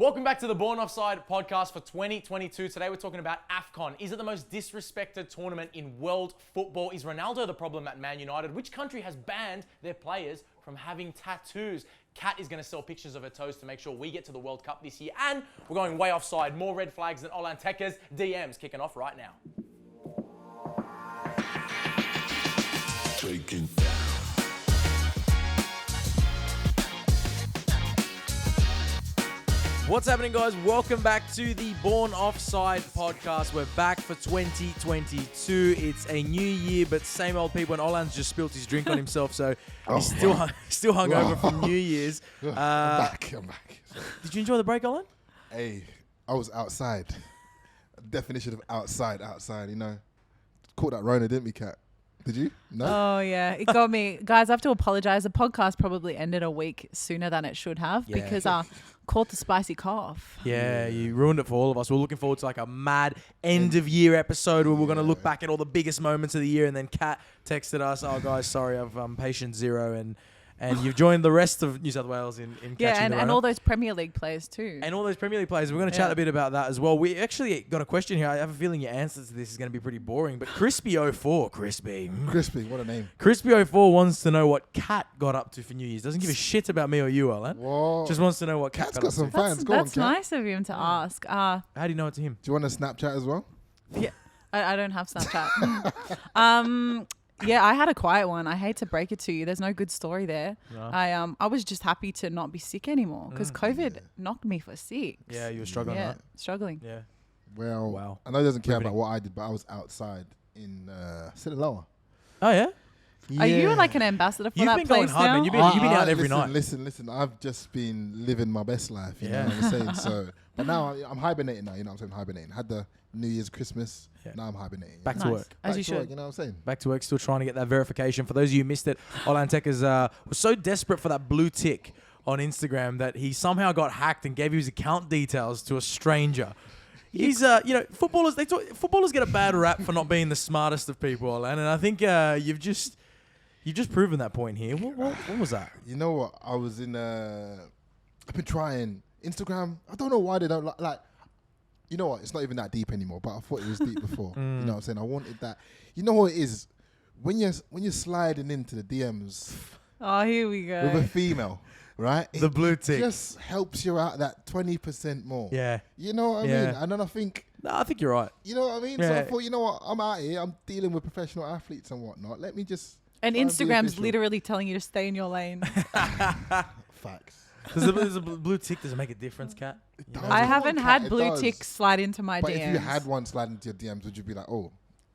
Welcome back to the Born Offside podcast for 2022. Today we're talking about AFCON. Is it the most disrespected tournament in world football? Is Ronaldo the problem at Man United? Which country has banned their players from having tattoos? Kat is going to sell pictures of her toes to make sure we get to the World Cup this year. And we're going way offside. More red flags than Olan Tekker's DMs kicking off right now. Taking. What's happening, guys? Welcome back to the Born Offside podcast. We're back for 2022. It's a new year, but same old people. And Olan's just spilled his drink on himself, so he's still hungover from New Year's. I'm back. Did you enjoy the break, Olan? Hey, I was outside. Definition of outside, you know. Caught that Rona, didn't we, Kat? Did you? No? Oh, yeah. It got me. Guys, I have to apologize. The podcast probably ended a week sooner than it should have because I caught the spicy cough. Yeah, you ruined it for all of us. We're looking forward to like a mad end-of-year episode where we're going to look back at all the biggest moments of the year. And then Kat texted us, oh, guys, sorry, I've patient zero. And you've joined the rest of New South Wales in catching the and all those Premier League players too. And all those Premier League players. We're going to chat a bit about that as well. We actually got a question here. I have a feeling your answer to this is going to be pretty boring. But Crispy04, Crispy, what a name. Crispy04 wants to know what Kat got up to for New Year's. Doesn't give a shit about me or you, Alan. Whoa. Just wants to know what Kat got up some to. fans. That's nice of him to ask. How do you know it's him? Do you want a Snapchat as well? Yeah, I don't have Snapchat. Yeah, I had a quiet one. I hate to break it to you. There's no good story there. No. I was just happy to not be sick anymore because COVID knocked me for 6. Yeah, you were struggling, right? Struggling. Yeah. Well, wow. I know he doesn't care about what I did, but I was outside in Sinaloa. Oh, yeah? Are you like an ambassador for You've that been place going hard, now? man. You've been out every night. Listen. I've just been living my best life. You know what I'm saying? So, but now I'm hibernating now. You know what I'm saying? Hibernating. Had the New Year's, Christmas. Yeah. Now I'm hibernating. Back to work. As you should. Work, you know what I'm saying? Back to work. Still trying to get that verification. For those of you who missed it, Olan Tekker's was so desperate for that blue tick on Instagram that he somehow got hacked and gave his account details to a stranger. He's, footballers get a bad rap for not being the smartest of people, Olan, and I think you've just proven that point here. What was that? You know what? I was in. I've been trying Instagram. I don't know why they don't like. You know what? It's not even that deep anymore. But I thought it was deep before. You know what I'm saying? I wanted that. You know what it is? When you're sliding into the DMs. Oh, here we go. With a female, right? The blue tick just helps you out that 20% more. Yeah. You know what I mean? And then I think. No, I think you're right. You know what I mean? Yeah. So I thought, you know what? I'm out here. I'm dealing with professional athletes and whatnot. Let me just. And Instagram's literally telling you to stay in your lane. Facts. Does a blue tick, does it make a difference, Kat? I haven't had blue ticks slide into my DMs. But if you had one slide into your DMs, would you be like, oh?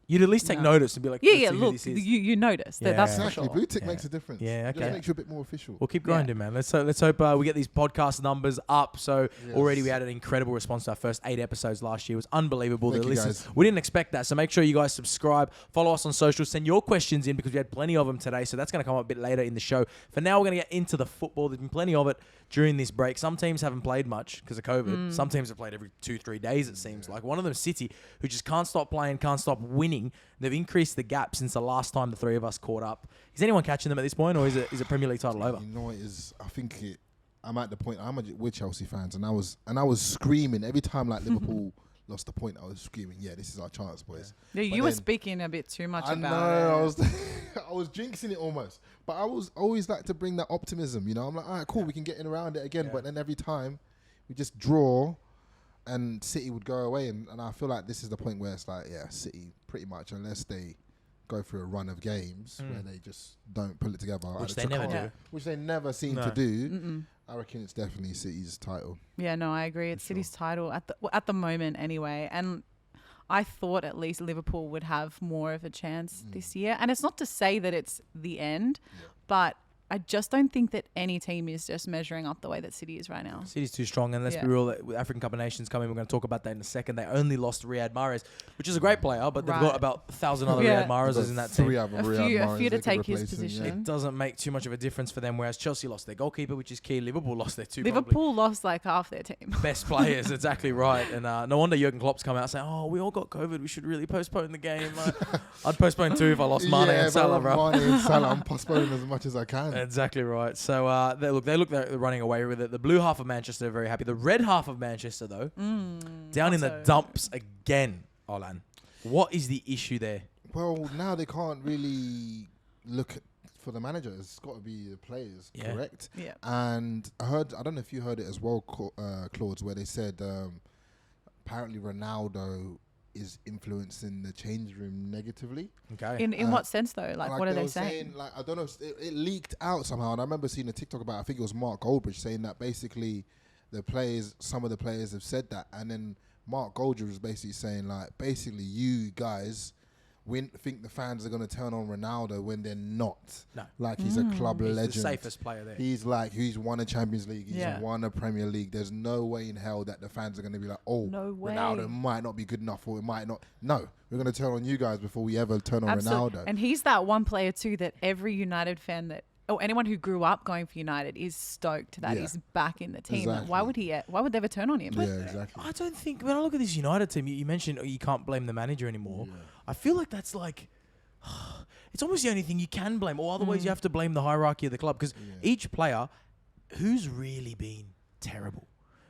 You'd at least take notice and be like, look, you noticed. Yeah. That's exactly. for sure. Blue tick makes a difference. Yeah, okay. It just makes you a bit more official. We'll keep grinding, man. Let's hope we get these podcast numbers up. So already we had an incredible response to our first 8 episodes last year. It was unbelievable. Thank The you, listeners, guys. we didn't expect that. So make sure you guys subscribe, follow us on social, send your questions in because we had plenty of them today. So that's going to come up a bit later in the show. For now, we're going to get into the football. There's been plenty of it during this break. Some teams haven't played much because of COVID. Some teams have played every 2-3 days, it seems like. One of them, City, who just can't stop playing, can't stop winning. They've increased the gap since the last time the three of us caught up. Is anyone catching them at this point, or is it Premier League title over? You know what it is? I think I'm at the point. We're Chelsea fans, and I was screaming every time like Liverpool lost the point. I was screaming, "Yeah, this is our chance, boys." Yeah, you were speaking a bit too much about it. I was jinxing it almost, but I was always like to bring that optimism. You know, I'm like, all right, cool, we can get in around it again. But then every time we just draw. And City would go away, and I feel like this is the point where it's like, City pretty much, unless they go through a run of games where they just don't pull it together. Which they never do. Which they never seem to do. I reckon it's definitely City's title. Yeah, no, I agree. It's City's title at the moment anyway. And I thought at least Liverpool would have more of a chance this year. And it's not to say that it's the end, but I just don't think that any team is just measuring up the way that City is right now. City's too strong, and let's be real, with African Cup of Nations coming, we're going to talk about that in a second. They only lost Riyad Mahrez, which is a great player, but they've got about 1,000 other Riyad Mahrezes in that team. A few to take his position. It doesn't make too much of a difference for them, whereas Chelsea lost their goalkeeper, which is key. Liverpool lost their two. Liverpool lost like half their team. Best players, exactly right. And no wonder Jurgen Klopp's come out saying, "Oh, we all got COVID. We should really postpone the game." I'd postpone too if I lost Mane and Salah, bro. Mane and Salah, I'm postponing as much as I can. exactly right. So they look they're running away with it. The blue half of Manchester are very happy. The red half of Manchester, though, down in the dumps again. Olan, what is the issue there? Well, now they can't really look for the manager. It's got to be the players, correct? Yeah. And I don't know if you heard it as well, Claude, where they said apparently Ronaldo is influencing the change room negatively. Okay. In what sense though? Like what are they saying? Like, I don't know. It leaked out somehow, and I remember seeing a TikTok about. I think it was Mark Goldbridge saying that basically some of the players have said that, and then Mark Goldbridge was basically saying like, basically you guys think the fans are going to turn on Ronaldo when they're not. No. Like he's a club legend. He's the safest player there. He's won a Champions League. He's won a Premier League. There's no way in hell that the fans are going to be like, oh, Ronaldo might not be good enough or it might not. No, we're going to turn on you guys before we ever turn on Ronaldo. And he's that one player too that every United fan anyone who grew up going for United is stoked that he's back in the team. Exactly. Why would they ever turn on him? Yeah, exactly. I don't think, when I look at this United team, you mentioned you can't blame the manager anymore. Yeah. I feel like that's like, it's almost the only thing you can blame, or otherwise you have to blame the hierarchy of the club, because each player, who's really been terrible,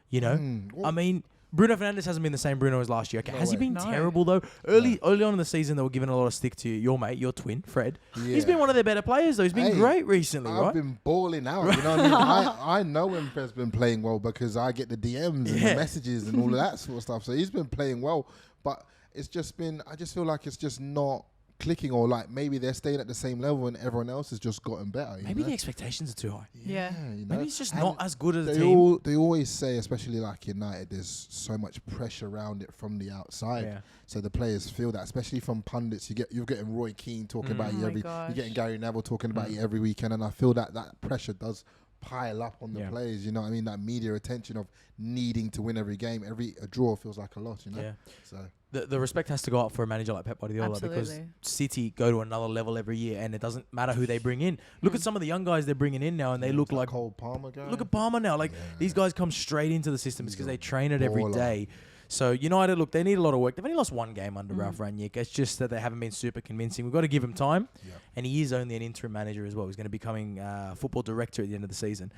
you know? I mean, Bruno Fernandes hasn't been the same Bruno as last year. Okay, has he been terrible though? Early on in the season, they were giving a lot of stick to your mate, your twin, Fred. Yeah. He's been one of their better players though. He's been great recently, right? I've been balling out. You know what I mean? I know when Fred's been playing well because I get the DMs and the messages and all of that sort of stuff. So he's been playing well, but it's just been. I just feel like it's just not clicking, or like maybe they're staying at the same level and everyone else has just gotten better. Maybe the expectations are too high. Yeah. You know? Maybe it's just not as good as a team. They always say, especially like United, there's so much pressure around it from the outside. Yeah. So the players feel that, especially from pundits. You're getting Roy Keane talking about you you're getting Gary Neville talking about you every weekend, and I feel that pressure does pile up on the players. You know what I mean? That media attention of needing to win every game, a draw feels like a lot. You know. Yeah. So. The respect has to go up for a manager like Pep Guardiola, because City go to another level every year, and it doesn't matter who they bring in. Look at some of the young guys they're bringing in now, and they look like Cole Palmer guy. Look at Palmer now. Like these guys come straight into the system because they train it every day. So United, look, they need a lot of work. They've only lost one game under Ralph Rangnick. It's just that they haven't been super convincing. We've got to give him time, and he is only an interim manager as well. He's going to be becoming football director at the end of the season.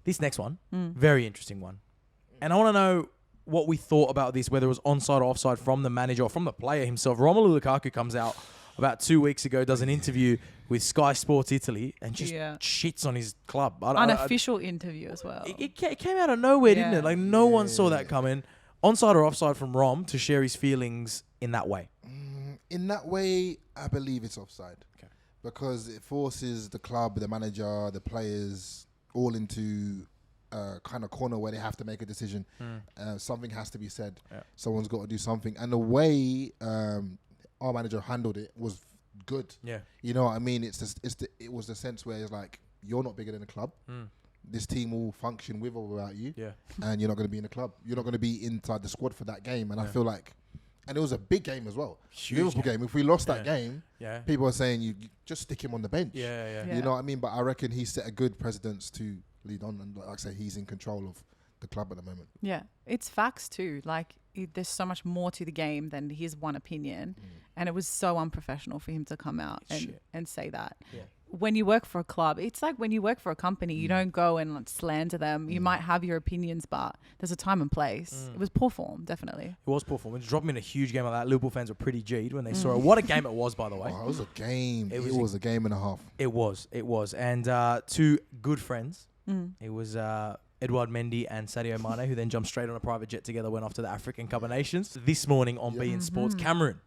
This next one, very interesting one, and I want to know what we thought about this, whether it was onside or offside from the manager or from the player himself. Romelu Lukaku comes out about 2 weeks ago, does an interview with Sky Sports Italy, and just shits on his club. Unofficial interview as well. It came out of nowhere, didn't it? Like no one saw that coming. Onside or offside from Rom to share his feelings in that way? In that way, I believe it's offside. Okay. Because it forces the club, the manager, the players all into kind of corner where they have to make a decision. Something has to be said. Yeah. Someone's got to do something. And the way our manager handled it was good. Yeah. You know what I mean? It was the sense where it's like, you're not bigger than the club. This team will function with or without you. Yeah. And you're not going to be in the club. You're not going to be inside the squad for that game. And I feel like, and it was a big game as well. Huge Liverpool game. If we lost that game, people are saying you just stick him on the bench. Yeah. You know what I mean? But I reckon he set a good precedence to lead on, and like I say, he's in control of the club at the moment. Yeah, it's facts too. Like there's so much more to the game than his one opinion, and it was so unprofessional for him to come out and say that. Yeah. When you work for a club, it's like when you work for a company, you don't go and like slander them. You might have your opinions, but there's a time and place. It was poor form, definitely. It was poor form. When you drop him in a huge game like that, Liverpool fans were pretty G'd when they saw it. What a game it was, by the way. Oh, it was a game. It was a game and a half. It was. And two good friends. It was Edouard Mendy and Sadio Mane, who then jumped straight on a private jet together, went off to the African Cup of Nations. This morning on beIN Sports, Cameroon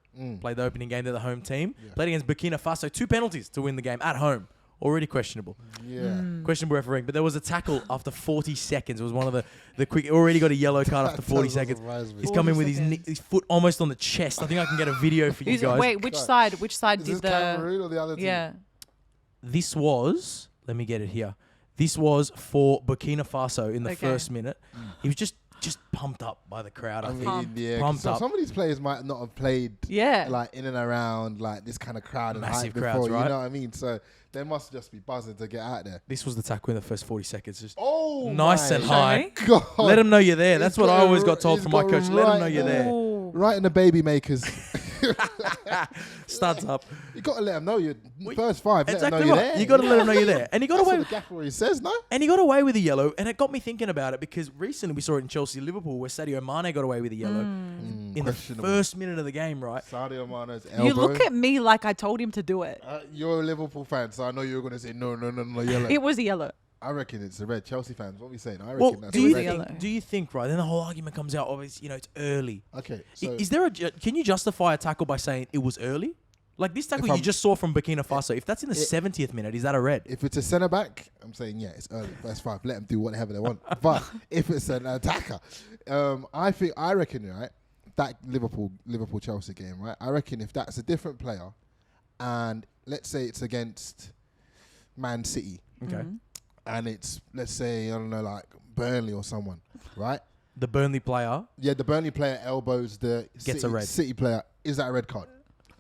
played the opening game. They're the home team. Yeah. Played against Burkina Faso. 2 penalties to win the game at home. Already questionable. Yeah. Questionable refereeing. But there was a tackle after 40 seconds. It was one of the quick. Already got a yellow card after 40 seconds. He's coming with his foot almost on the chest. I think I can get a video for you guys. Wait, which side? Which side did the Cameroon or the other team? Yeah. This was. Let me get it here. This was for Burkina Faso in the first minute. He was just pumped up by the crowd. I think. Pumped up. Some of these players might not have played like in and around like this kind of crowd and massive hype crowds, before. right? You know what I mean? So they must just be buzzing to get out there. This was the tackle in the first 40 seconds. Just nice and high. God. Let them know you're there. That's what I always got told from my coach. Let them know you're there. Right in the baby makers. Studs up. You got to let them know you're first five. Let them know Exactly you're right. there. You got to let them know you're there. And he got That's away. what the gaffer always says, no? And he got away with a yellow, and it got me thinking about it because recently we saw it in Chelsea, Liverpool, where Sadio Mane got away with a yellow in the Questionable. first minute of the game, right? Sadio Mane's elbow. You look at me like I told him to do it. You're a Liverpool fan, so I know you're going to say no, yellow. It was a yellow. I reckon it's a red. Chelsea fans, what are we saying? I Well, reckon that's do you a red. yellow. think right? Then the whole argument comes out. Obviously, it's early. Okay, so Is there can you justify a tackle by saying it was early? Like this tackle If you I'm- just saw from Burkina Faso. If that's in the 70th minute, is that a red? if it's a centre back, I'm saying yeah, it's early, first five. Let them do whatever they want. But if it's an attacker, I reckon right that Liverpool Chelsea game, right? I reckon if that's a different player, and let's say it's against Man City, Okay. and it's let's say I don't know like Burnley or someone, right? The Burnley player. Yeah, the Burnley player elbows the Gets a red. City player. Is that a red card?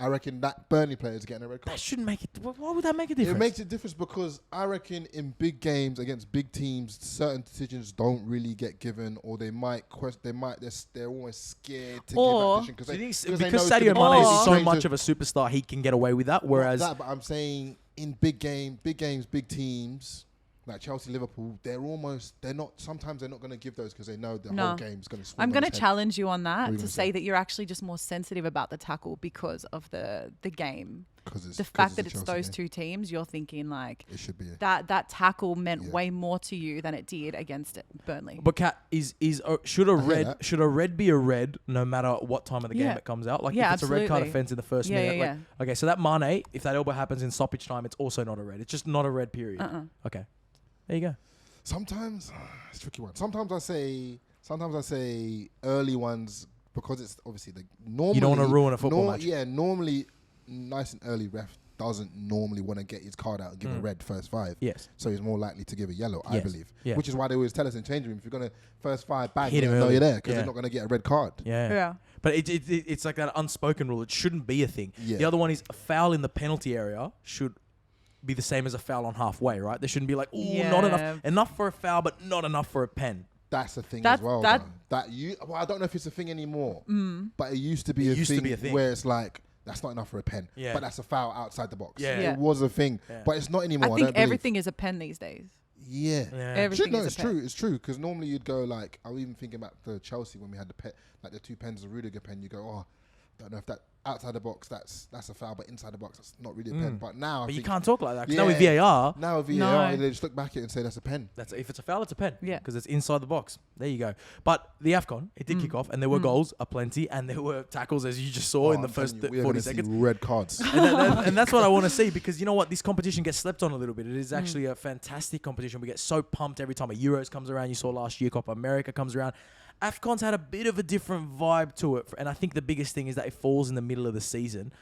I reckon that Burnley player is getting a red card. That shouldn't make it. Why would that make a It difference? makes a difference because I reckon in big games against big teams, certain decisions don't really get given, or they might question. They're almost scared to Or- give that Do you decision think they know because it's Sadio gonna Mane be is so strange much to- of a superstar, he can get away with that. Whereas Not that, but I'm saying in big games, big teams like Chelsea, Liverpool, sometimes they're not going to give those because they know the No. whole game's going to swing. I'm on going to its head. challenge you on What are that you to gonna say say? that you're actually just more sensitive about the tackle because of the game. 'Cause it's- The 'cause fact a that it's Chelsea those game. two teams, you're thinking like It should be. that tackle meant Yeah. way more to you than it did against Burnley. But Kat, should a that. red be a red no matter what time of the game Yeah. it comes out? Like Yeah, if it's a red card absolutely. offense in the first Yeah, minute. yeah, like, okay, so that Mane, if that elbow happens in stoppage time, it's also not a red. It's just not a red period. Okay, there you go. Sometimes it's a tricky one. Sometimes I say early ones because it's obviously the normally You don't wanna ruin a football match. Yeah, normally nice and early ref doesn't normally want to get his card out and give a red first five. Yes. So he's more likely to give a yellow, I Yes. believe. Yeah. Which is why they always tell us in changing room, if you're going to first five bang, Hit him know early. you're there because Yeah. they're not going to get a red card. Yeah. Yeah. But it's like that unspoken rule. It shouldn't be a thing. Yeah. The other one is a foul in the penalty area should be the same as a foul on halfway, right? There shouldn't be like, ooh, not Yeah. enough for a foul, but not enough for a pen. That's the thing That- as well. that- Well, I don't know if it's a thing anymore, but it used to be, It used to be a thing. where it's like, that's not enough for a pen, Yeah. but that's a foul outside the box. Yeah. Yeah. It was a thing, Yeah. but it's not anymore. I don't think believe. everything is a pen these days. Yeah. Everything No, is it's a pen. true. It's true because normally you'd go like I was even thinking about the Chelsea when we had the two pens, the Rudiger pen. You go, oh, don't know if that outside the box that's a foul, but inside the box that's not really a pen. But now, But I you think can't talk like that. 'Cause Yeah. now with VAR, now with VAR, No. they just look back at it and say that's a pen. if it's a foul, it's a pen. Yeah. Because it's inside the box. There you go. But the AFCON, it did kick off, and there were goals aplenty, and there were tackles, as you just saw in Oh, the I'm first telling you, we are 40 gonna see seconds. red cards. And that's what I want to see because you know what? This competition gets slept on a little bit. It is actually a fantastic competition. We get so pumped every time a Euros comes around. You saw last year Copa America comes around. AFCON's had a bit of a different vibe to it. And I think the biggest thing is that it falls in the middle of the season.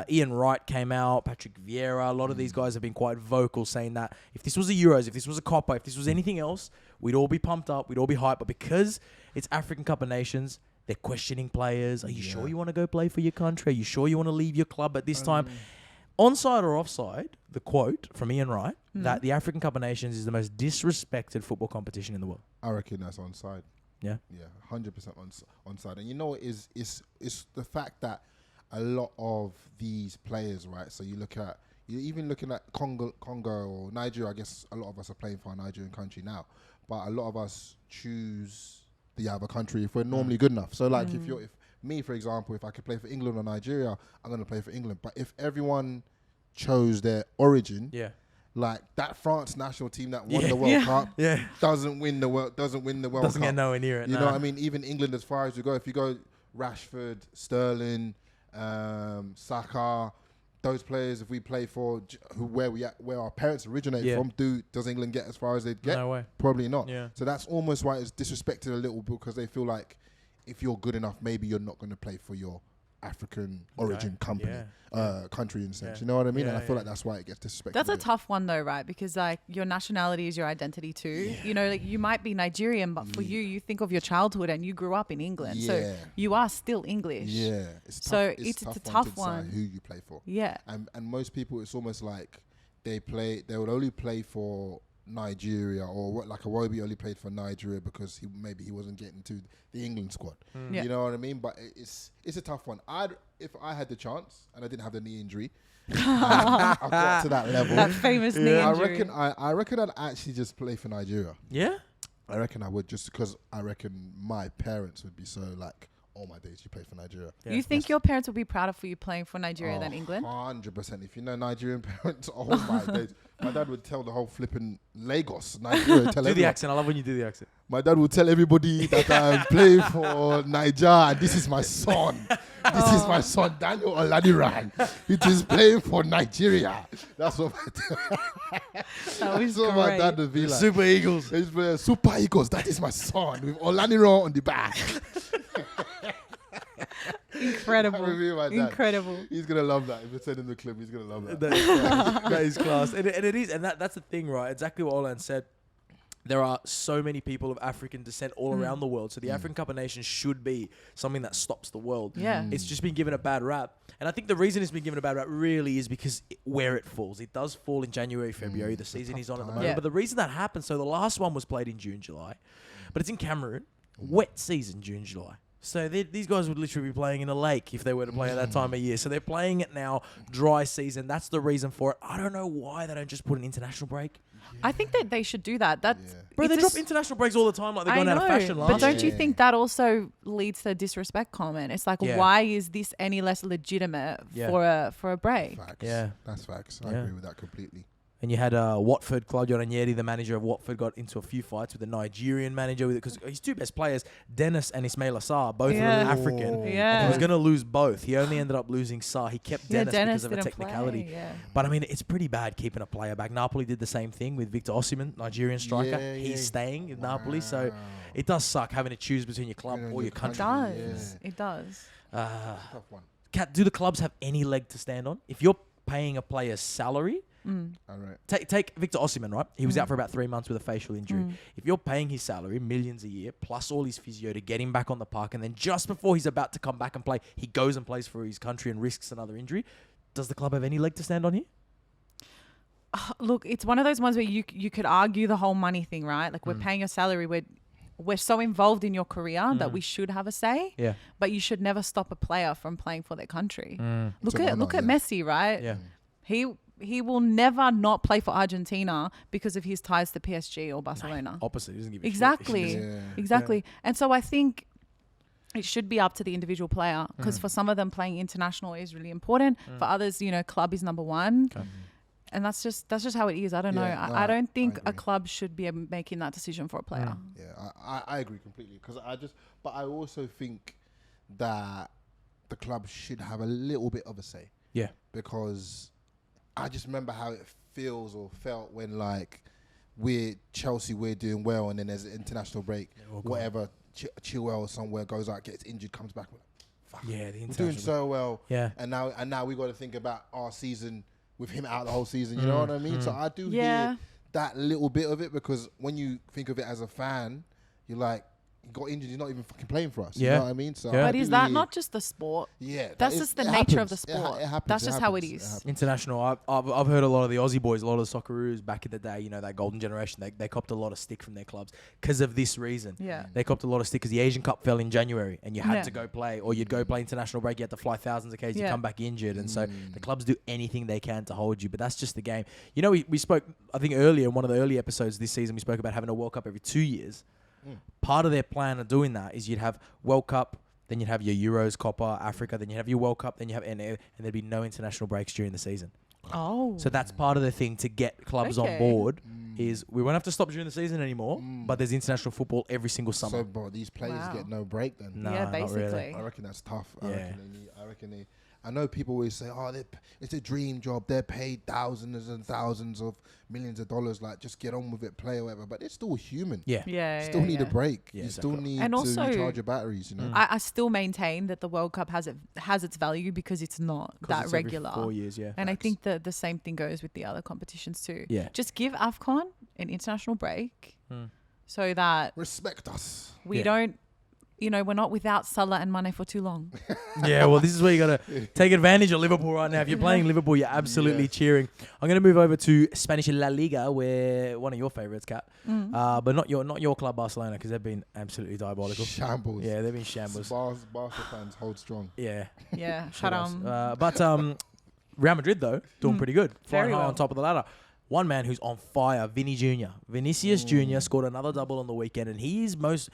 Ian Wright came out, Patrick Vieira. A lot of these guys have been quite vocal saying that if this was a Euros, if this was a Copa, if this was anything else, we'd all be pumped up, we'd all be hyped. But because it's African Cup of Nations, they're questioning players. Are you sure you want to go play for your country? Are you sure you want to leave your club at this time? Onside or offside, the quote from Ian Wright, that the African Cup of Nations is the most disrespected football competition in the world. I reckon that's onside. Yeah. Yeah, 100% onside. And you know, it's the fact that a lot of these players, right? So you're even looking at Congo or Nigeria. I guess a lot of us are playing for a Nigerian country now, but a lot of us choose the other country if we're normally good enough. So like if me, for example, if I could play for England or Nigeria, I'm going to play for England. But if everyone chose their origin, Yeah. like that France national team that won Yeah. the World Cup Yeah. doesn't win the World Doesn't Cup. get nowhere near it. You nah. know what I mean? Even England, as far as you go, if you go Rashford, Sterling, Saka, those players, if we play for where our parents originated from, does England get as far as they'd get? No way. Probably not. Yeah. So that's almost why it's disrespected a little because they feel like if you're good enough, maybe you're not going to play for your African origin country in a sense. Yeah. You know what I mean? Yeah, And I feel yeah. like that's why it gets disrespected. That's a bit. tough one though, right? Because like your nationality is your identity too. You know, like you might be Nigerian, but for you think of your childhood and you grew up in England. So Yeah. you are still English. Yeah, it's tough. So it's a to tough decide one. who you play for. Yeah. And most people, it's almost like they would only play for Nigeria, or what, like Iwobi only played for Nigeria because maybe he wasn't getting to the England squad. Yeah. You know what I mean? But it's a tough one. If I had the chance and I didn't have the knee injury, I got to that level. That famous knee I injury. reckon I'd actually just play for Nigeria. Yeah? I reckon I would, just because I reckon my parents would be so like, all my days you play for Nigeria. Yeah. You think your parents would be prouder for you playing for Nigeria than England? 100%. If you know Nigerian parents, oh my days. My dad would tell the whole flipping Lagos, Nigeria. Tell Do the everyone. accent. I love when you do the accent. My dad would tell everybody that I'm playing for Niger, and this is my son. This is my son, Daniel Oladiran. It is playing for Nigeria. That's what That was my great. dad would be like. Super Eagles. He's playing Super Eagles. That is my son with Oladiran on the back. Incredible. That would be my dad. Incredible. He's gonna love that. If it's in the clip, he's gonna love that. That is class. And it is. And that's the thing, right? Exactly what Olan said. There are so many people of African descent all around the world. So the African Cup of Nations should be something that stops the world. Yeah. It's just been given a bad rap. And I think the reason it's been given a bad rap really is because where it falls. It does fall in January, February. The season is on at the moment. Yeah. But the reason that happened, so the last one was played in June, July. But it's in Cameroon. Wet season, June, July. So these guys would literally be playing in a lake if they were to play at that time of year. So they're playing it now, dry season. That's the reason for it. I don't know why they don't just put an international break. I think that they should do that. That's Bro, they it's drop a s- international breaks all the time like they're I going out of know, fashion last but don't year. you think that also leads to a disrespect comment? It's like, Yeah. why is this any less legitimate Yeah. for a break? Facts. Yeah. That's facts. I Yeah. agree with that completely. And you had Watford, Claudio Ranieri, the manager of Watford, got into a few fights with the Nigerian manager because his two best players, Dennis and Ismail Assar, both Yeah. of them African. Oh. Yeah. And he was going to lose both. He only ended up losing Sarr. He kept Yeah, Dennis because of a didn't technicality. play, yeah. But I mean, it's pretty bad keeping a player back. Napoli did the same thing with Victor Osimhen, Nigerian striker. Yeah, He's yeah. staying in Napoli. So Wow. it does suck having to choose between your club You know, or your your It country. does. It does. Tough one. Kat, do the clubs have any leg to stand on? If you're paying a player's salary, All right. take Victor Osimhen, right? He was out for about 3 months with a facial injury. If you're paying his salary, millions a year, plus all his physio to get him back on the park, and then just before he's about to come back and play, he goes and plays for his country and risks another injury, does the club have any leg to stand on here? Look, it's one of those ones where you could argue the whole money thing, right? Like we're paying your salary, we're so involved in your career that we should have a say. Yeah. But you should never stop a player from playing for their country. It's an Look at honour, yeah. Messi, right? Yeah. He will never not play for Argentina because of his ties to PSG or Barcelona. Opposite. He doesn't give a shit. Exactly. Yeah. Exactly. And so I think it should be up to the individual player because for some of them playing international is really important. For others, club is number one. Okay. And that's just how it is. I don't know. Yeah, no, I don't think I a agree. club should be making that decision for a player. Yeah, I agree completely but I also think that the club should have a little bit of a say, Yeah. because I just remember how it feels or felt when like we're Chelsea, we're doing well, and then there's an international break, whatever, Chilwell or somewhere goes out, gets injured, comes back, we're like, fuck, Yeah, the we're doing international so well, Yeah. and now we got to think about our season with him out the whole season. You know what I mean? So I do Yeah. hear that little bit of it, because when you think of it as a fan, you're like, he got injured, he's not even fucking playing for us. You Yeah. know what I mean? So Yeah. I But do is that hear- not just the sport? Yeah, that That's is- just the it nature of the happens. sport. It happens. That's It just how it happens. is. happens. International. I've heard a lot of the Aussie boys, a lot of the Socceroos back in the day, that golden generation, they copped a lot of stick from their clubs because of this reason. Yeah. They copped a lot of stick because the Asian Cup fell in January and you had Yeah. to go play, or you'd go play international break, you had to fly thousands of k's, you Yeah. come back injured. And so the clubs do anything they can to hold you, but that's just the game. We spoke, I think earlier, in one of the early episodes this season, we spoke about having a World Cup every 2 years. Part of their plan of doing that is you'd have World Cup, then you'd have your Euros, Copa, Africa, then you have your World Cup, then you have and there'd be no international breaks during the season. Oh. So that's part of the thing to get clubs on Okay. board is we won't have to stop during the season anymore, but there's international football every single summer. So, bro, these players Wow. get no break then. No, yeah, not really. basically. I reckon that's tough. Yeah. I know people always say, "Oh, it's a dream job. They're paid thousands and thousands of millions of dollars. Like, just get on with it, play or whatever." But they're still human. Yeah. Yeah. Still need a break. Yeah, you still exactly. need And to also- recharge your batteries. You know. I still maintain that the World Cup has its value because it's not 'Cause that it's every regular. 4 years, yeah. And I Facts. think that the same thing goes with the other competitions too. Yeah. Just give AFCON an international break so that Respect us. we Yeah. don't we're not without Salah and Mane for too long. Yeah, well, this is where you got to take advantage of Liverpool right now. If you're playing Liverpool, you're absolutely cheering. I'm going to move over to Spanish La Liga, where one of your favourites, Kat, but not your club, Barcelona, because they've been absolutely diabolical. Shambles. Yeah, they've been shambles. Barca fans hold strong. Yeah. Yeah, shut up. But Real Madrid, though, doing pretty good. Flying Very high well. on top of the ladder. One man who's on fire, Vinicius Jnr. scored another double on the weekend, and he is most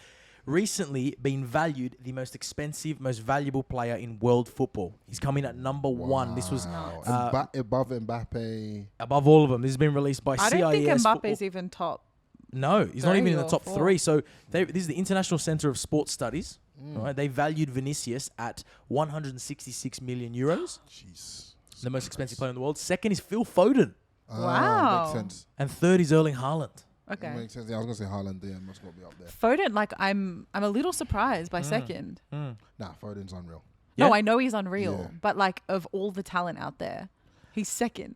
recently been valued the most expensive, most valuable player in world football. He's coming at number 1. This was Above Mbappe. above all of them. This has been released by I CIS. don't think Mbappe's Football. even top. No, he's not even in the 3 or top 4. 3. So this is the International Centre of Sports Studies. Right, they valued Vinicius at 166 million euros. Jeez. The most expensive player in the world. Second is Phil Foden, Wow. Makes sense. and third is Erling Haaland. Okay. Makes sense. Yeah, I was gonna say Haaland. Yeah, must not be up there. Foden, like I'm a little surprised by second. Nah, Foden's unreal. Yeah. No, I know he's unreal, Yeah. but like of all the talent out there, he's second.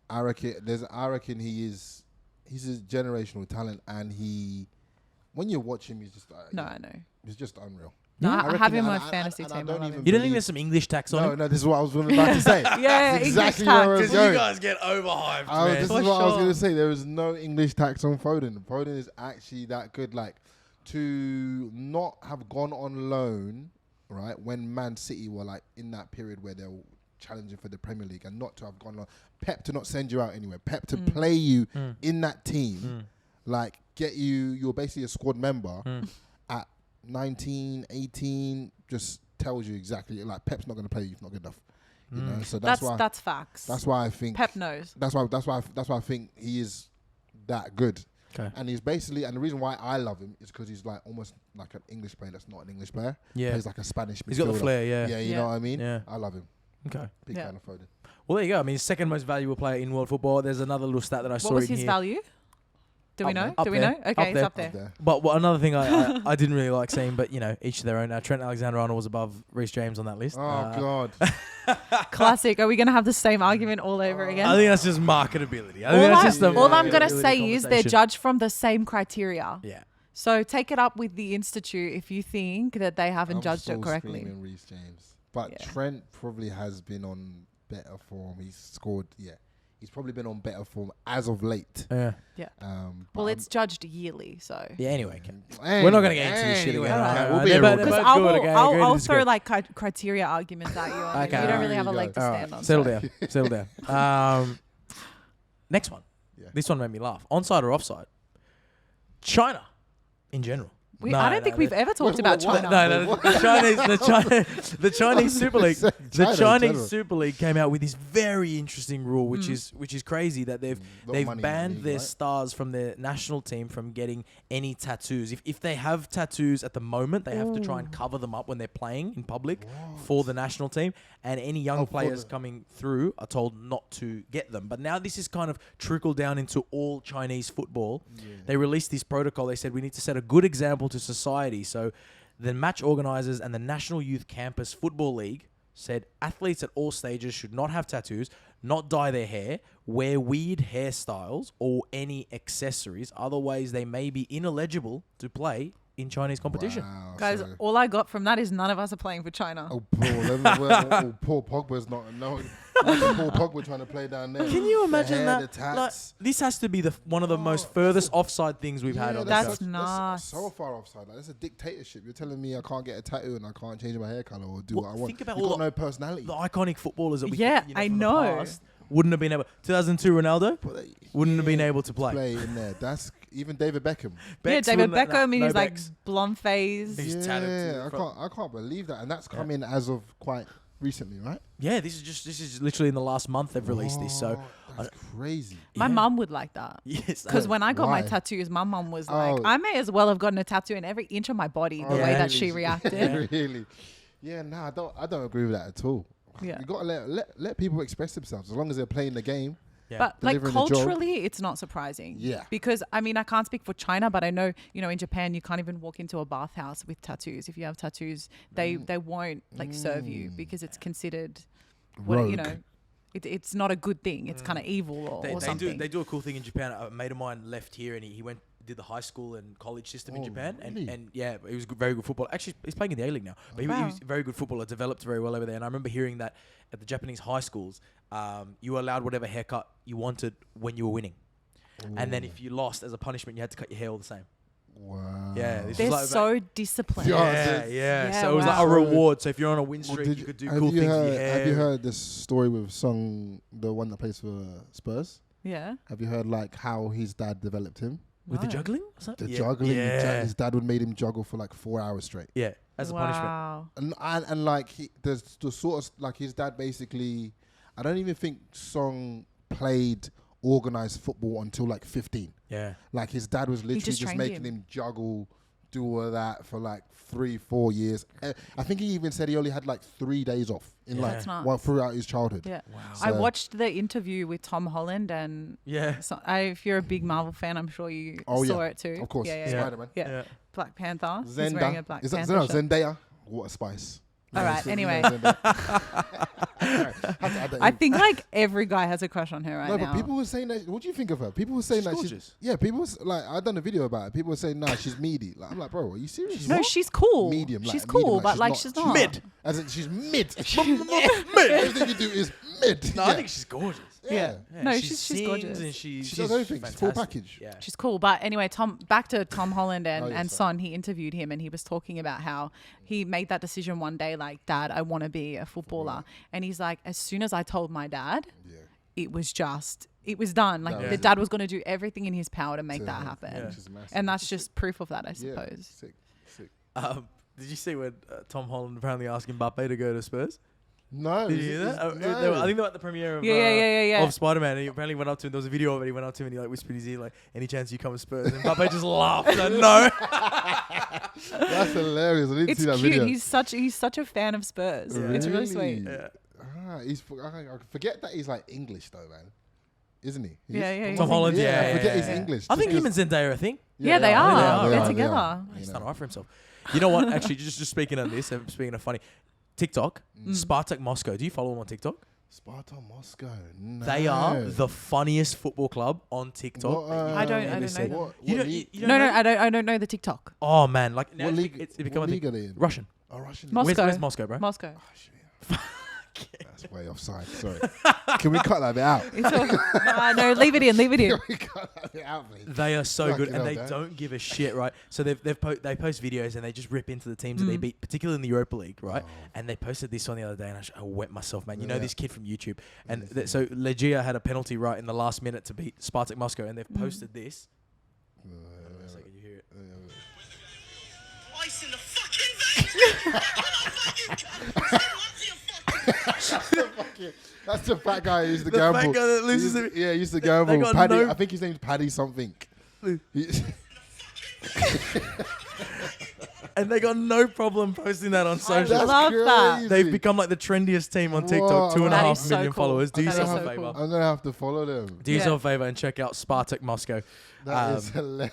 I reckon he's a generational talent, and when you watch him, he's just No, I know. he's just unreal. No, I I reckon- have him on and my I- fantasy and I team. don't I love even him. You don't think believe- there's some English tax on No, him? no, this is what I was about to say. Yeah, That's English exactly where I was tax. going. get overhyped, This is For what I was sure. going to say. There is no English tax on Foden. Foden is actually that good. Like, to not have gone on loan, right, when Man City were like in that period where they were challenging for the Premier League, and not to have gone on, Pep to not send you out anywhere, Pep to play you in that team, like get you're basically a squad member at 19, 18, just tells you exactly, like Pep's not going to play you if not good enough. You know, so that's why facts. that's why I think Pep knows. That's why I think he is that good. Okay. And he's basically, and the reason why I love him is because he's like almost like an English player that's not an English player. Yeah. He's like a Spanish. He's got the midfielder. flair, yeah. Yeah, you know what I mean. Yeah. I love him. Okay. Big Yeah. fan of Foden. Well, there you go. I mean, second most valuable player in world football. There's another little stat that I saw What was in his here. value? Do we Up know? there. Up Do we there. know? Up Okay, it's there. up there. Up there. But another thing I didn't really like seeing, but each to their own. Trent Alexander-Arnold was above Reece James on that list. Oh God. Classic. Are we going to have the same argument all over again? I think that's just marketability. I think that's just a all I'm going to marketability say is they're conversation. judged from the same criteria. Yeah. So take it up with the institute if you think that they haven't I'm judged still it correctly. screaming Reece James, but Yeah. Trent probably has been on better form. He's scored. Yeah, he's probably been on better form as of late. Yeah. Yeah. But Well, it's judged yearly, so. Yeah. Anyway, Anyway, we're not going to get into this shit again. okay, Alright, we'll be they're here both- all they're day. Because both good, okay, agree to I'll disagree. throw like criteria arguments at you. On Okay. You don't really have a There you leg to go. stand on. Settle so. down. Settle down. Next one. Yeah. This one made me laugh. Onside or offside? China, in general. I don't think we've ever talked about what- China. No, the Chinese Super League, China the in Chinese general. Super League came out with this very interesting rule, which is crazy that they've Lot of money in the banned league, their right? stars from their national team from getting any tattoos. If they have tattoos at the moment, they have to try and cover them up when they're playing in public for the national team. And any young for players the- coming through are told not to get them. But now this is kind of trickled down into all Chinese football. They released this protocol. They said we need to set a good example to society. So the match organisers and the National Youth Campus Football League said athletes at all stages should not have tattoos, not dye their hair, wear weird hairstyles or any accessories. Otherwise, they may be ineligible to play in Chinese competition. Wow, Guys, so- all I got from that is none of us are playing for China. Oh, Paul Pogba's not. No, Paul Pogba trying to play down there. Can you The imagine hair, that? The tats. Like, this has to be one of the most furthest offside things we've had on the that's show. nuts. so far offside. Like, that's a dictatorship. You're telling me I can't get a tattoo and I can't change my hair color or do Well, what I want. think about you all got the- no personality. The iconic footballers that we Yeah, from I the know. past wouldn't have been able. 2002 Ronaldo But they- wouldn't have been yeah, able to play. in there. That's even David Beckham. Becks David wouldn't have- Beckham, no he's like Becks. blonde phase. He's tatted to Yeah, the I front. can't believe that, and that's come in as of quite recently, right? Yeah, this is literally in the last month they've released this. So that's crazy. My yeah. mum would like that. Yes, Because when I got my Why? tattoos, my mum was like, Oh. I may as well have gotten a tattoo in every inch of my body the Oh, way that really? she reacted. Really? Yeah, I don't agree with that at all. Yeah. You gotta let people express themselves as long as they're playing the game. Yeah. But like Delivering the job. culturally, it's not surprising. Yeah. Because I mean, I can't speak for China, but I know, in Japan, you can't even walk into a bathhouse with tattoos. If you have tattoos, they won't like serve you because it's considered, Rogue. it's not a good thing. It's kind of evil or They something. do a cool thing in Japan. A mate of mine left here and he went did the high school and college system in Oh, Japan, really? and yeah, he was very good footballer. Actually, he's playing in the A-League now, but he was a very good footballer, developed very well over there. And I remember hearing that at the Japanese high schools, you were allowed whatever haircut you wanted when you were winning, and then if you lost as a punishment, you had to cut your hair all the same. Wow. Yeah, this They're was like so disciplined. Yeah. yeah. So it was like a wow. reward. So if you're on a win Well, streak, you could do have cool you things with heard, your hair. Have you heard this story with Song, the one that plays for Spurs? Yeah. Have you heard like how his dad developed him? With the No. juggling? Or something? The Yeah. juggling. Yeah. His dad would made him juggle for like 4 hours straight. Yeah, as a punishment. Wow. And like there's the sort of like his dad basically, I don't even think Song played organized football until like 15. Yeah. Like his dad was literally just just trained making him. him juggle, do all that for like 3-4 years. I think he even said he only had like 3 days off in Yeah. like That's nuts. well throughout his childhood. Yeah. Wow. I So- watched the interview with Tom Holland, and Yeah. if you're a big Marvel fan, I'm sure you Oh, saw yeah. it too. Of course, Yeah. Spider-Man. Yeah. Black Panther. He's wearing a Black Is that Panther no, shirt. Zendaya? What a spice. All right, so, anyway. I I think like every guy has a crush on her right no, now. but people were saying that. What do you think of her? People were saying She's that gorgeous. she's yeah. People was like, I done a video about it. People were saying, nah, she's meaty. Like, I'm like, bro, are you serious? no, What? she's cool. Medium, She's like, cool, medium, but like she's she's not- not. Mid. As in, she's mid. Everything you do is mid. No, yeah. I think she's gorgeous. Yeah. No, she she's sings gorgeous. And she's She does everything. She's full fantastic. package. Yeah. She's cool. But anyway, back to Tom Holland and, Oh, yeah, and sorry. Son, he interviewed him and he was talking about how he made that decision one day, like, Dad, I want to be a footballer. And he's like, as soon as I told my dad, Yeah. it was done. Like That the was it. dad was going to do everything in his power to make To- that happen. Yeah. Which is massive. And that's just proof of that, I Yeah, suppose. sick. Did you see when Tom Holland apparently asked Mbappe to go to Spurs? No. Did you hear that? I think they were at the premiere of, Yeah. of Spider-Man, and he apparently went up to him. There was a video of it. He went up to him and he like whispered in his ear, like, any chance you come to Spurs? And Mbappe just laughed. And no. That's hilarious. I didn't It's see that cute. video. He's such a fan of Spurs. It's really sweet. Yeah. I forget that he's like English though, man. Isn't he? Yeah. Tom Holland, yeah. I forget yeah, he's yeah. English. I think just him and 'cause- Zendaya, I think. Yeah, they they are. are, They're they together. He's done all right for himself. You know what? Actually, just speaking of this, speaking of funny, TikTok, Spartak Moscow. Do you follow them on TikTok? Spartak Moscow. No. They are the funniest football club on TikTok. What, that you I don't ever know seen. them. What You don't, league? you don't No, know? I don't know the TikTok. Oh man, like now What it's league? it's What become a league thing. are they in? Russian. Oh, Russian. Mos- league. Where's Moscow. Moscow, bro? Moscow. Oh, shit. That's way offside. Sorry. Can we cut that bit out? It's all, no, leave it in. Can we cut that bit out, please? They are so good, Fucking and hell, they Dan. don't give a shit, right? So they post videos and they just rip into the teams that they beat, particularly in the Europa League, right? And they posted this one the other day, and I wet myself, man. You know Yeah. this kid from YouTube, and so Legia had a penalty right in the last minute to beat Spartak Moscow, and they've posted this. Hold on a second, you hear it? Ice in the fucking That's the fat guy who used to The fat gamble. guy that loses He it. Yeah, he used to They gamble. got Paddy, no- I think his name's Paddy something. He- And they got no problem posting that on social. That's love that. crazy. They've become like the trendiest team on TikTok. Whoa. 2.5 That is so million cool. followers. Do That is yourself so a favor. cool. I'm gonna have to follow them. Do yourself a favor and check out Spartak Moscow. That is hilarious.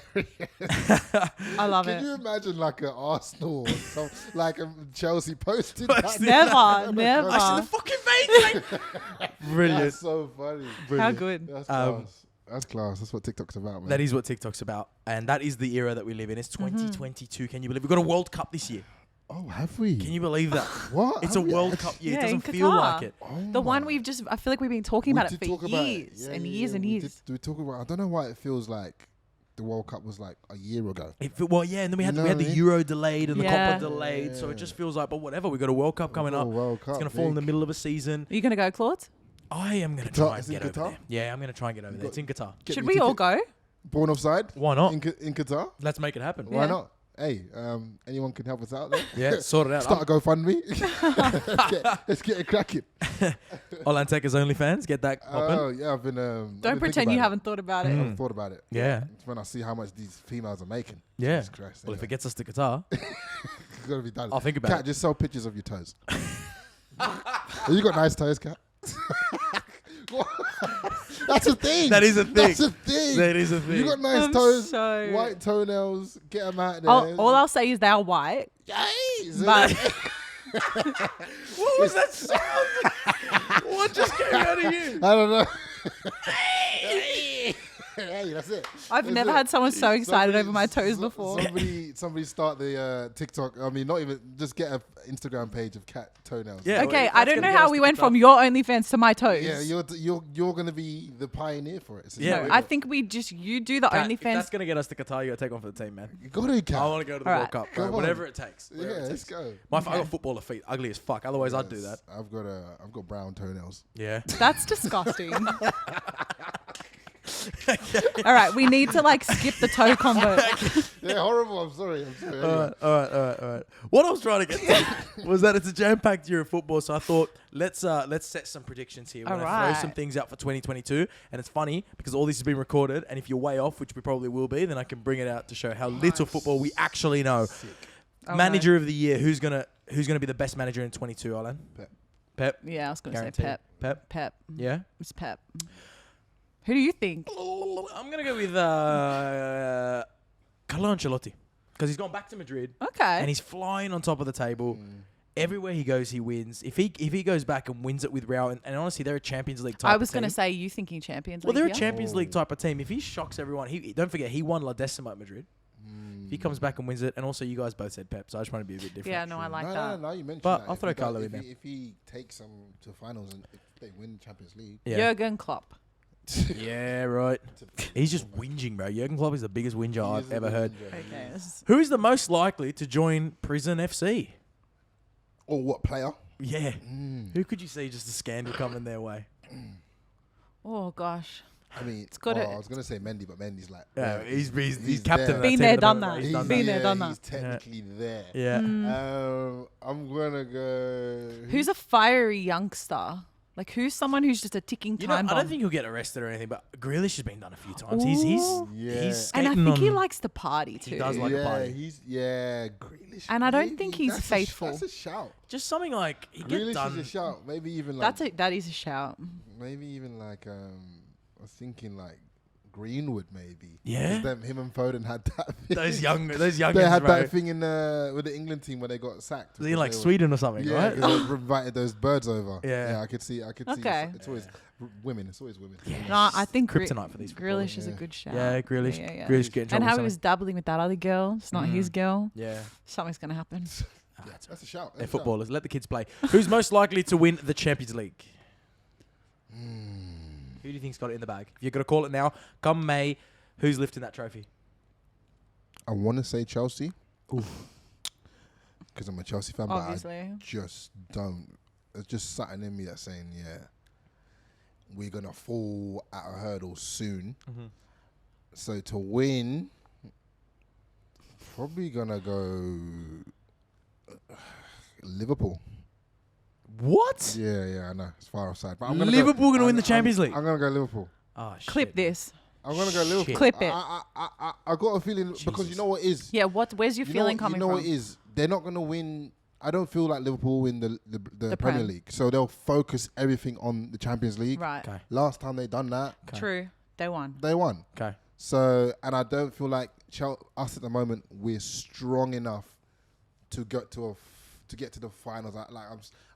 I love Can it. you imagine like an Arsenal or some, like a Chelsea posted Posted- that? Never. I see the fucking veins, mate. Brilliant. That's so funny. How good. That's class. That's class. That's what TikTok's about, man. That is what TikTok's about. And that is the era that we live in. It's 2022. Can you believe we've got a World Cup this year? Oh, have we? Can you believe that? What? It's Have a we World actually- Cup year. Yeah, It doesn't in feel Qatar. like it. Oh The one my- we've just, I feel like we've been talking we about it did for talk about it. years Yeah, and yeah, years yeah, and we years. did talk about. I don't know why it feels like the World Cup was like a year ago. Well, yeah, and then we had You know we had what the I mean? Euro delayed and the Yeah. Copa delayed, so Yeah. it just feels like, but whatever. We got a World Cup coming Oh, up. World Cup, It's gonna fall in the big. middle of a season. Are you going to go, Claude? I am gonna Qatar- try and is it get over Qatar? there. Yeah, I'm gonna try and get over there. It's in Qatar. Get Should me we all ticket. go? Born offside Why not? in Qatar? Let's make it happen. Why Yeah. not? Hey, anyone can help us out there? Yeah, sort it out. Start a GoFundMe. let's get it cracking. Olanteca's OnlyFans, get that popping. Oh yeah, I've been. Don't pretend you haven't thought about it. I've thought about it. Yeah. It's when I see how much these females are making. Yeah. Jesus Christ, Well, if anyway. it gets us to Qatar, It's gotta be done. I'll think about Cat, it. just sell pictures of your toes. You got nice toes, Cat. That's a thing. That is a thing. That's a thing. That is a thing. You got nice I'm toes, so- white toenails. Get them out there. All I'll say is they're white, Yes. but What was that sound? What just came out of you? I don't know. Hey, that's it. I've That's never it. had someone so excited over my toes so- before. Somebody start the TikTok. I mean, not even just get an Instagram page of cat toenails. Yeah. Okay, well, I that's don't gonna know get how us we to went TikTok. from your OnlyFans to my toes. Yeah, you're gonna be the pioneer for it. So Yeah, No, I think you do the Kat, if OnlyFans. that's gonna get us to Qatar, you gotta take one for the team, man. you got to, Cat. I want to go to the All World right. Cup, bro. Come Whatever on. it takes. Yeah, Whatever it let's takes. go. I got footballer feet, ugly as fuck. Otherwise, I'd do that. Yes, I've got brown toenails. Yeah. That's disgusting. All right, we need to like skip the toe combo. Yeah, horrible. I'm sorry. Anyway. All right. What I was trying to get to was that it's a jam-packed year of football, so I thought let's set some predictions here. We're All gonna right. throw some things out for 2022, and it's funny because all this has been recorded, and if you're way off, which we probably will be, then I can bring it out to show how little football we actually know. Sick. Oh, Manager of the year, who's gonna be the best manager in 22, Alan? Pep. Pep. Yeah, I was going to say Guaranteed. Pep. Pep. Pep. Yeah. It's Pep. Who do you think? I'm gonna go with Carlo Ancelotti because he's gone back to Madrid Okay. and he's flying on top of the table. Everywhere he goes, he wins. If he goes back and wins it with Real, and honestly, they're a Champions League type. I was going to say you thinking Champions Well, League. they're a yeah? Champions League type of team. If he shocks everyone, don't forget he won La Decima at Madrid. If he comes back and wins it, and also you guys both said Pep, so I just want to be a bit different. Yeah, no, I like no, that. No, you mentioned But that. I'll If throw he does- Carlo in if there. If he takes them to finals and if they win Champions League, Yeah, Jurgen Klopp. yeah, right. He's just whinging, bro. Jurgen Klopp is the biggest whinger he I've is a ever heard. ninja. Okay. this is- Who is the most likely to join Prison FC? Or what player? Yeah. Who could you see just a scandal coming their way? Oh gosh. I mean, gotta- I was gonna say Mendy, but Mendy's like, Yeah, he's he's captain. there. of that Been team there, at the done moment, that. He's He's done Been that. there, done that. He's technically there. Yeah. I'm gonna go. Who's a fiery youngster? Like who's someone who's just a ticking You know, time I bomb? don't think he'll get arrested or anything, but Grealish has been done a few times. He's Yeah. he's and I skating think he on- likes to party too. He does like a party. Grealish. And I don't maybe. think he's That's faithful. That's a shout. just something like he get Grealish done. is a shout. Maybe even like. That is a shout. Maybe even like I was thinking like Greenwood maybe. Yeah? 'Cause him and Foden had that. Thing. Those young They youngins, had bro. that thing in with the England team where they got sacked. Was he in like because they were- Sweden or something, Yeah, right? because they invited those birds over. Yeah. I could see. I could Okay. see. It's always women. It's always women. No, I think Kryptonite for these Grealish footballers. is a Yeah. good shout. Yeah, Grealish. Yeah, yeah. Grealish get in trouble And how with he was something. doubling with that other girl. It's not his girl. Yeah. Something's gonna happen. Yeah, that's a shout. They're That's a shout. footballers. Let the kids play. Who's most likely to win the Champions League? Who do you think's got it in the bag? If you're gonna call it now, come May, who's lifting that trophy? I want to say Chelsea. Because I'm a Chelsea fan, Obviously. but I just don't. There's just something in me that's saying, yeah, we're gonna fall at a hurdle soon. So to win, probably gonna go Liverpool. What? Yeah, I know it's far offside, but I'm gonna Liverpool gonna win the I'm- Champions League? I'm gonna go Liverpool. Oh, shit. Clip this. I'm gonna go Liverpool. Shit. Clip it. I got a feeling because you Jesus. know what it is. Yeah, where's your feeling you coming know from? what it is. They're not gonna win. I don't feel like Liverpool will win the Premier Prem. League, so they'll focus everything on the Champions League. Right. Okay. Last time they done that, True. They won. they won. Okay. So, and I don't feel like us at the moment we're strong enough to get to the finals.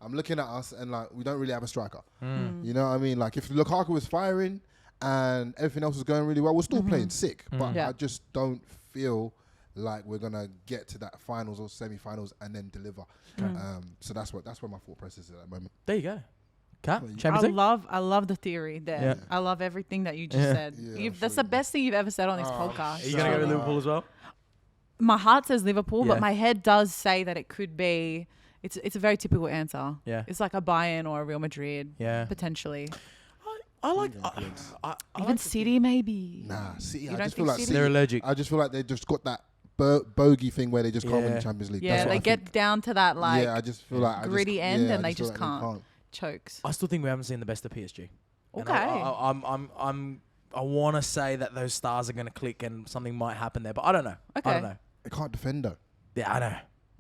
I'm looking at us and like we don't really have a striker. You know what I mean? Like if Lukaku was firing and everything else was going really well, we're still playing sick. But Yeah. I just don't feel like we're gonna get to that finals or semi-finals and then deliver. So that's where my thought process is at the moment. There you go. Kat, Well, Champions League? I love the theory there. Yeah. I love everything that you just Yeah. said. Yeah, I'm That's sure the you best thing you've ever said on this Oh, podcast. Are you going to go with Liverpool as well? My heart says Liverpool, Yeah. but my head does say that it could be. It's a very typical answer. Yeah. It's like a Bayern or a Real Madrid, Yeah. potentially. I like... Influence. I Even like City, maybe. Nah, City. You I don't just feel think like City- City. They're allergic. I just feel like they just got that bogey thing where they just can't win Yeah. the Champions League. Yeah, That's what they I get think. down to that like I just feel like gritty end and I they feel just like they can't. Chokes. I still think we haven't seen the best of PSG. And Okay. I want to say that those stars are going to click and something might happen there, but I don't know. I Okay. don't know. They can't defend though. Yeah, I know.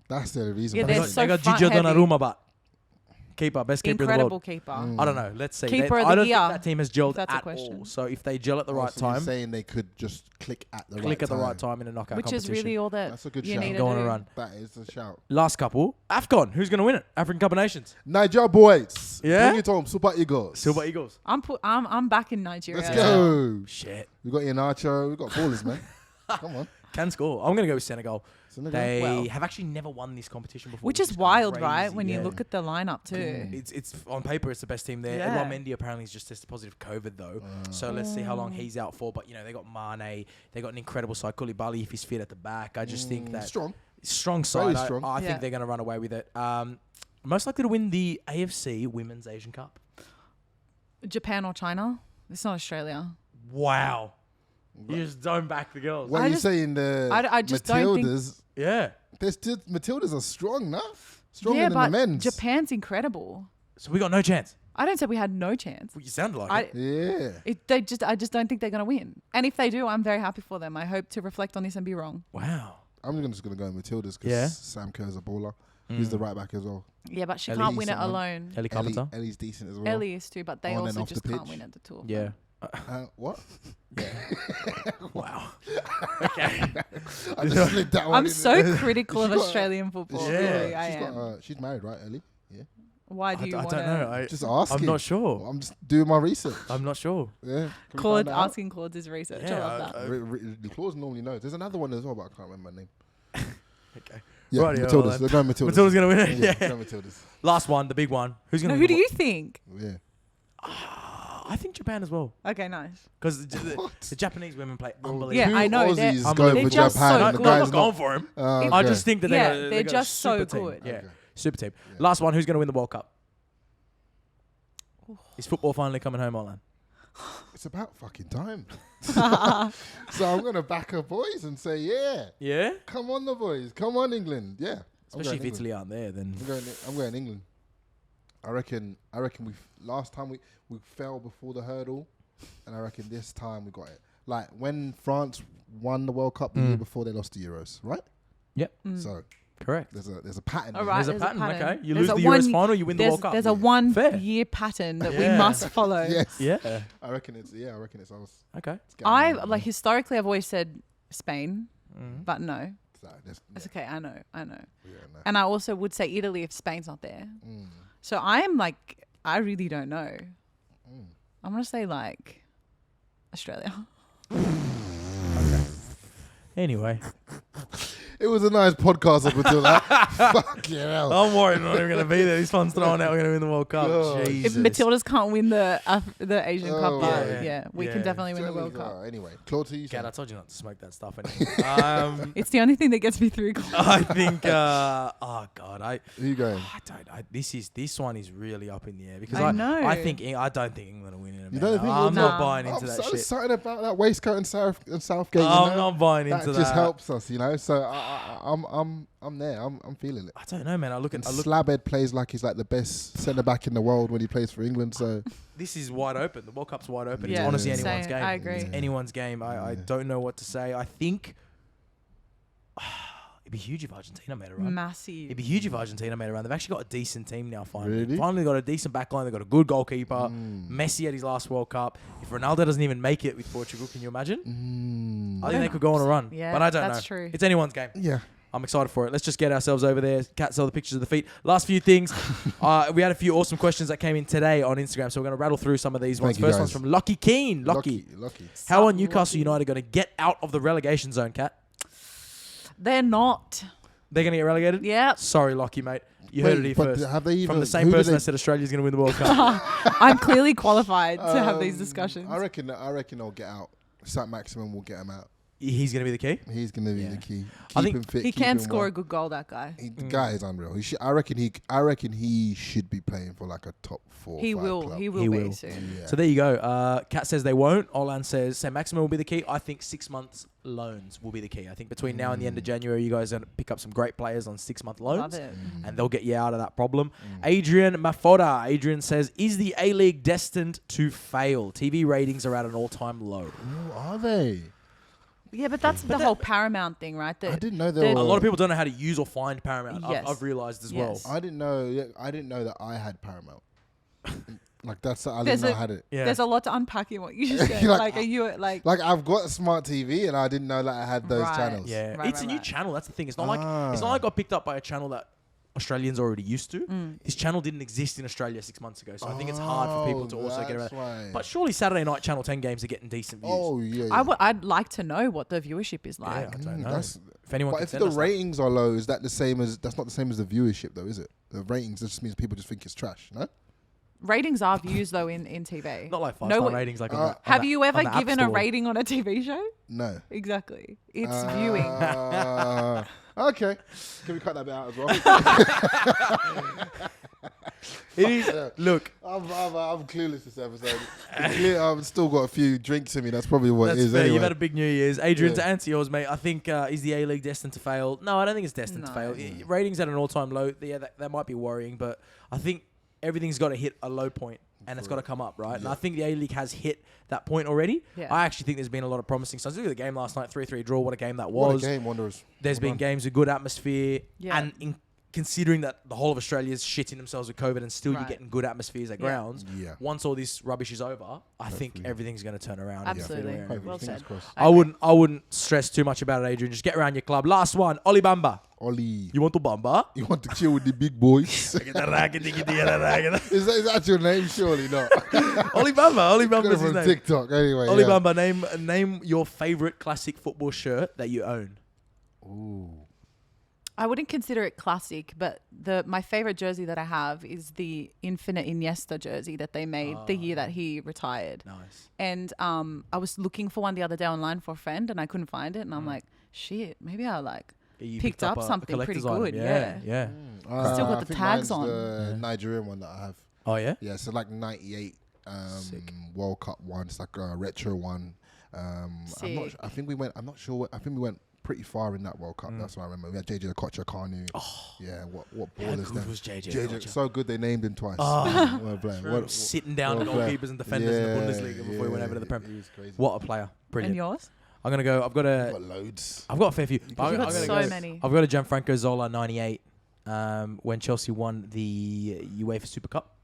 That's the reason. Yeah, But they're it's so They got front Gigi heavy. Donnarumma, but Keeper, best keeper Incredible in the keeper. world. I don't know. Let's see. Keeper of I the don't year, think that team has gelled if that's a at question. all. So if they gel at the right So you're time, saying they could just click at the right time. click at the right time in a knockout Which competition. is really all that That's a good you shout. need to Go on do. a run. That is a shout. Last couple. AFCON. Who's going to win it? African Cup of Nations. Niger boys. Yeah? Bring it home. Super Eagles. Silver Eagles. I'm back in Nigeria. Let's go. Shit. We got Iheanacho. We got ballers, man. Come on. Can score. I'm going to go with Senegal. Senegal. They Well- have actually never won this competition before. Which is wild, crazy. right? When Yeah. you look at the lineup too. It's on paper, it's the best team there. Yeah. Edouard Mendy apparently has just tested positive COVID though, so let's see how long he's out for. But you know they got Mane, they got an incredible side. Koulibaly if he's fit at the back. I just think that Strong. side. Very strong. I Yeah. think they're going to run away with it. Most likely to win the AFC Women's Asian Cup. Japan or China? It's not Australia. Wow, you just don't back the girls. What I are you just- saying? The I just don't think- Matildas. Yeah. There's still Matildas are strong, nah? Stronger yeah, than but the men's. Japan's incredible. So we got no chance. I don't say we had no chance. Well, you sounded like I, it. Yeah. I just don't think they're gonna win. And if they do, I'm very happy for them. I hope to reflect on this and be wrong. Wow. I'm just gonna go Matildas because Yeah. Sam Kerr's a baller. He's the right back as well. Yeah, but she Ellie can't win it decent, man. alone. Ellie Carpenter. Ellie's decent as well. Ellie is too, but they On and also off the just can't pitch. win at the two. of Yeah. them. What? Wow. Okay. I just slid that one I'm in so there. critical of She got- Australian football. Yeah. Really, I She's am. got, she's married, right, Ellie? Yeah. Why do I you don't want know. to? Just asking. I'm not sure. I'm just doing my research. I'm not sure. Yeah. Can we Claude find out? asking Claude his research. I Yeah, love that. The Claus normally knows. There's another one as well, but I can't remember my name. Okay. Yeah, Rightio, Matildas. well They're going Matildas. Matilda's gonna win it. Yeah, Yeah. go Matildas. Last one, the big one. Who's gonna? No, win who do the you think? Yeah. I think Japan as well, Okay, nice. because What? the Japanese women play Well, unbelievable. Yeah, two I know, they're- Aussies I'm going they're for just Japan, so and the good. I'm guy's not going not. for him. Okay. I just think that Yeah, they're they're got a just so super team. good. Yeah, Okay. super team. Yeah. Last one. Who's gonna win the World Cup? Is football finally coming home, Olan? It's about fucking time. So I'm gonna back up boys and say, yeah, Yeah. come on the boys, come on England, yeah. Especially if Italy aren't there, then. I'm going England. I reckon we last time we fell before the hurdle, and I reckon this time we got it. Like when France won the World Cup the year before, they lost the Euros, right? Yep. So Correct. there's a pattern. All there. right. There's a there's a pattern. pattern. Okay. You There's lose a the Euros one- final, you win the There's, World Cup. there's a Fair. 1 year pattern that Yeah. we must follow. Yes. Yeah. I reckon it's ours. Okay. It's getting I there. like historically I've always said Spain, but no. So that's- It's okay. I know. yeah, no. And I also would say Italy if Spain's not there. Mm. So I am like, I really don't know. I'm gonna say like Australia. Anyway. It was a nice podcast up until that. Fuck yeah. I'm worried I'm not even going to be there. These fun's throwing out. We're going to win the World Cup. God. Jesus. If Matildas can't win the Asian Oh, Cup, yeah. we Yeah. can definitely win the World Cup. Anyway, Claude, who you Gad, I saying? told you not to smoke that stuff anymore. It's the only thing that gets me through. I think, oh God, Who you going? this one is really up in the air because I know. I don't think England will win it. You don't think I'm England not will? buying into I'm that so shit. excited about that waistcoat and Southgate. I'm you know? not buying That into just that. helps us, you know. So I'm there. I'm feeling it. I don't know, man. I look. And Slabhead plays like he's like the best centre back in the world when he plays for England. So This is wide open. The World Cup's wide open. Yeah. It's honestly Yeah. anyone's Same. game. I agree. It's anyone's game. I don't know what to say. I think it'd be huge if Argentina made a run. Massive. It'd be huge if Argentina made a run. They've actually got a decent team now. Finally, Really? finally got a decent backline. They've got a good goalkeeper. Messi at his last World Cup. If Ronaldo doesn't even make it with Portugal, can you imagine? I think they could go on a run. Yeah, but I don't know. that's true. It's anyone's game. yeah. I'm excited for it. Let's just get ourselves over there. Cat saw the pictures of the feet. Last few things. We had a few awesome questions that came in today on Instagram, so we're going to rattle through some of these ones. Thank you, First one's guys. from Lucky Keen. Lucky. How are Newcastle United going to get out of the relegation zone, Cat? They're not. They're going to get relegated? Yep. Sorry, Lucky, mate. You heard it here first. Have they even, From the same who do person they- that said Australia's going to win the World Cup. I'm clearly qualified to have these discussions. I reckon they'll get out. Sat Maximum will get him out. He's going to be the key? He's going to be Yeah. the key. I Keep think him fit. He keep can him score well. a good goal, that guy. The guy is unreal. I reckon he should be playing for like a top 4. He 5 will. club. He will He be will. soon. Yeah. So there you go. Kat says they won't. Olan says Sam Maximum will be the key. I think 6 months loans will be the key. I think between now and the end of January, you guys are going to pick up some great players on 6-month Love loans. it. And they'll get you out of that problem. Adrian Mafoda. Adrian says, is the A-League destined to fail? TV ratings are at an all-time low. Ooh, are they? Yeah, but that's the whole Paramount thing, right? I didn't know there A were. lot of people don't know how to use or find Paramount. Yes. I've realized as Yes. well. I didn't know. Yeah, I didn't know that I had Paramount. Like that's. I There's didn't know a- I had it. Yeah. There's a lot to unpack in what you just said. Like, like, are you like? Like I've got a smart TV and I didn't know that I had those Right. channels. Yeah, Right, it's a right, new right. channel. That's the thing. It's not like I got picked up by a channel that Australians already used to. This channel didn't exist in Australia 6 months ago, so I think it's hard for people to also get around. That's why. But surely Saturday night Channel 10 games are getting decent views. Oh yeah. Yeah. I'd like to know what the viewership is yeah, like. I don't know. that's- If anyone But can if send the us that. ratings are low, is that the same as? That's not the same as the viewership, though, is it? The ratings just means people just think it's trash. No. Ratings are views though in TV. Not like 5-star No, ratings like on the, Have on the- you ever on the App given a Store. rating on a TV show? No. Exactly. It's viewing. Okay. Can we cut that bit out as well? It is. Look, I'm clueless this episode. I've still got a few drinks in me. That's probably what that's it is. fair. Anyway. You've had a big New Year's. Adrian, Yeah. to answer yours, mate, I think is the A-League destined to fail? No, I don't think it's destined to No. fail. Ratings at an all-time low. Yeah, that might be worrying, but I think everything's got to hit a low point and it's got to come up, right? And I think the A-League has hit that point already. Yeah. I actually think there's been a lot of promising signs. Look at the game last night, 3-3 draw. What a game that What was. a game, Wanderers. There's been games with good atmosphere, Yeah. and considering that the whole of Australia is shitting themselves with COVID, and still you're Right. getting good atmospheres at Yeah. grounds. Yeah. Once all this rubbish is over, I think Hopefully. everything's going to turn around. Absolutely. Yeah. Hopefully, Well fingers said. crossed. I wouldn't stress too much about it, Adrian. Just get around your club. Last one, Oli Bamba. Ollie, You want to Bamba? you want to chill with the big boys? Oli is that your name? Surely not. Bamba. Oli Got it Bamba's his from name. TikTok. Anyway. Oli yeah. Bamba, name your favorite classic football shirt that you own. Ooh. I wouldn't consider it classic, but my favorite jersey that I have is the Infinite Iniesta jersey that they made the year that he retired. Nice. And I was looking for one the other day online for a friend, and I couldn't find it. And I'm like, shit, maybe I You picked up a something pretty collector's item. good. Yeah. Still got I the think tags mine's on. the Nigerian one that I have. Oh yeah. Yeah, so like 98 Sick. World Cup one. It's like a retro one. I'm not. Sick. I think we went. I'm not sure. I think we went pretty far in that World Cup. That's what I remember. We had JJ Okocha, Kanu. Yeah, what How ballers good then? was JJ? JJ, Okocha? so good they named him twice. Oh. Well played. Sitting down well goalkeepers played. and defenders in the Yeah, Bundesliga before he went over to the he Prem. was crazy. What a player! Brilliant. And yours? I'm gonna go. I've got Got loads. a fair few. You've I'm got gonna so go- many. I've got a Gianfranco Zola 98 when Chelsea won the UEFA Super Cup,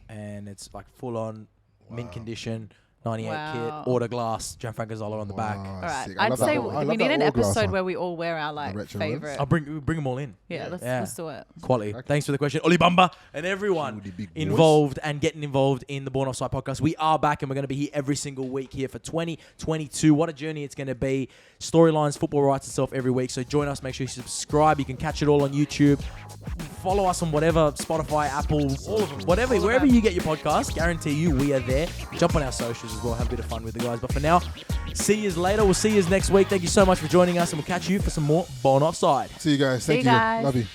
and it's like full on mint condition 98 Wow. kit, auto glass, Gianfranco Zola on the back. Wow, All right. sick. I I'd love say that. I we love need that an all glass episode one. where we all wear our like retro ones? favorite. I'll bring them all in. Yeah, let's Yeah. do it. Quality. Okay. Thanks for the question, Oli Bamba, and everyone Shooty big boys. involved and getting involved in the Born Offside podcast. We are back, and we're going to be here every single week here for 2022. What a journey it's going to be. Storylines, football writes itself every week. So join us. Make sure you subscribe. You can catch it all on YouTube. Follow us on whatever, Spotify, Apple, all of them, whatever, wherever you get your podcast. Guarantee you we are there. Jump on our socials as well. Have a bit of fun with the guys. But for now, see you later. We'll see you next week. Thank you so much for joining us, and we'll catch you for some more Born Offside. See you guys. See Thank you you. guys. Love you.